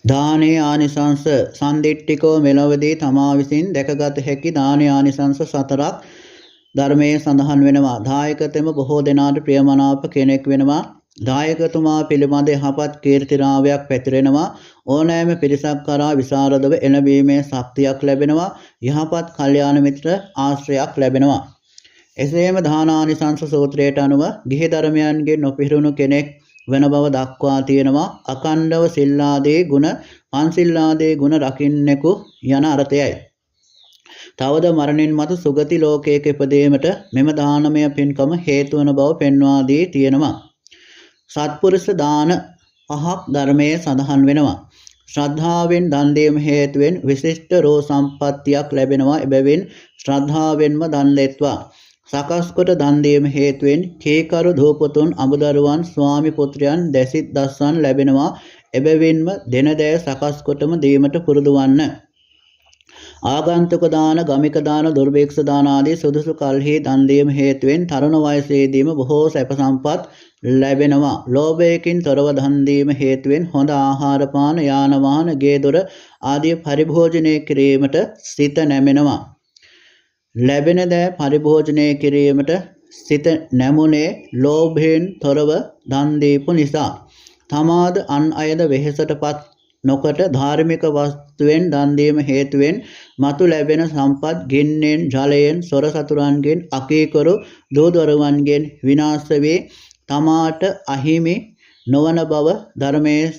දානේ ආනිසංස සම්දිට්ඨිකෝ මෙලොවදී තමා විසින් දැකගත හැකි දානේ ආනිසංස 4ක් ධර්මයේ සඳහන් වෙනවා. දායකතම බොහෝ දෙනාට ප්‍රියමනාප කෙනෙක් වෙනවා. දායකතුමා පිළිබඳ යහපත් කීර්තිරාවයක් පැතිරෙනවා. ඕනෑම පිරිසක් කරා විසරදව එළඹීමේ ශක්තියක් ලැබෙනවා. යහපත් කල්යාණ මිත්‍ර ආශ්‍රයයක් ලැබෙනවා. එසේම දානානිසංස සූත්‍රයට අනුව ගිහි ධර්මයන්ගෙන් නොපිරුණු කෙනෙක් වෙන බව දක්වා තියෙනවා. අකණ්ඩව සිල්ලාදී ගුණ පන්සිල්ලාදී ගුණ රකින්නෙකු යන අර්ථයයි. තවද මරණින් මතු සුගති ලෝකයක ඉපදීමට මෙම දානමය පින්කම හේතු වන බව පෙන්වා දී තියෙනවා. සත්පුරුෂ දාන 5ක් ධර්මයේ සඳහන් වෙනවා. ශ්‍රද්ධාවෙන් දන් දීම හේතුවෙන් විශිෂ්ට රෝ සම්පත්තියක් ලැබෙනවා. එබැවින් ශ්‍රද්ධාවෙන්ම දන් දෙත්වා. සකස් කොට දන් දීම හේතුවෙන් කීකරු දූපතුන් අමුදරුවන් ස්වාමි පුත්‍රයන් දැසිත් දස්සන් ලැබෙනවා. එබැවින්ම දෙන දෑ සකස් කොටම දීමට පුරුදු වන්න. ආගන්තුක දාන, ගමික දාන, දුර්භික්ෂ දාන ආදී සුදුසු කල්හි දන් දීම හේතුවෙන් තරුණ වයසේදීම බොහෝ සැප සම්පත් ලැබෙනවා. ලෝභයකින් තොරව දන් දීම හේතුවෙන් හොඳ ආහාර පාන, යාන වාහන, ගේ දොර ආදී පරිභෝජනය කිරීමට සිත නැමෙනවා. ලැබෙන දෑ පරිභෝජනය කිරීමට සිත නැමුනේ ලෝභයෙන් තොරව දන් දීපු නිසා. තමාද අන් අයද වෙහෙසටපත් නොකොට ධාර්මික වස්තුවෙන් දන් දීම හේතුවෙන් මතු ලැබෙන සම්පත් ගින්නෙන්, ජලයෙන්, සොර සතුරන්ගෙන්, අකීකරු දූදරුවන්ගෙන් විනාශ වේ තමාට අහිමි නොවන බව ධර්මයේ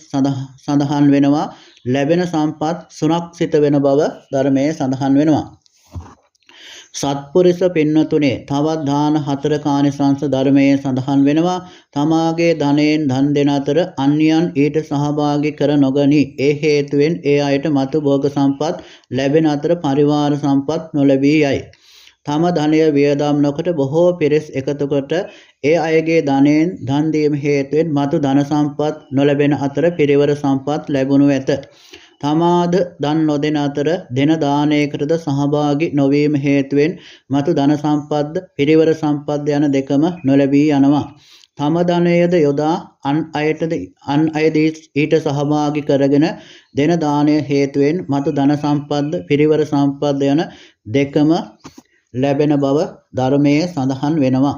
සඳහන් වෙනවා. ලැබෙන සම්පත් සුරක්ෂිත වෙන බව ධර්මයේ සඳහන් වෙනවා. සත්පුරුෂ පින්නතුනේ තවත් දාන 4ක ආනිසංස ධර්මයේ සඳහන් වෙනවා. තමාගේ ධනයෙන් දන් දෙන අතර අන්‍යයන් ඊට සහභාගී කර නොගනි. ඒ හේතුවෙන් ඒ අයට මතු භෝග සම්පත් ලැබෙන අතර පරිවාර සම්පත් නොලැබී යයි. තම ධනය වියදම් නොකොට බොහෝ පිරිස් එකතු කොට ඒ අයගේ ධනයෙන් දන් දීම හේතුවෙන් මතු ධන සම්පත් නොලැබෙන අතර පිරිවර සම්පත් ලැබුණු ඇත. තමාද දන් නොදෙන අතර දෙන දානයකටද සහභාගී නොවීම හේතුවෙන් මතු ධන සම්පත්ද පිරිවර සම්පත් යන දෙකම නොලැබී යනවා. තම ධනයද යොදා අන් අයද ඊට සහභාගී කරගෙන දෙන දානය හේතුවෙන් මතු ධන සම්පත්ද පිරිවර සම්පත් යන දෙකම ලැබෙන බව ධර්මයේ සඳහන් වෙනවා.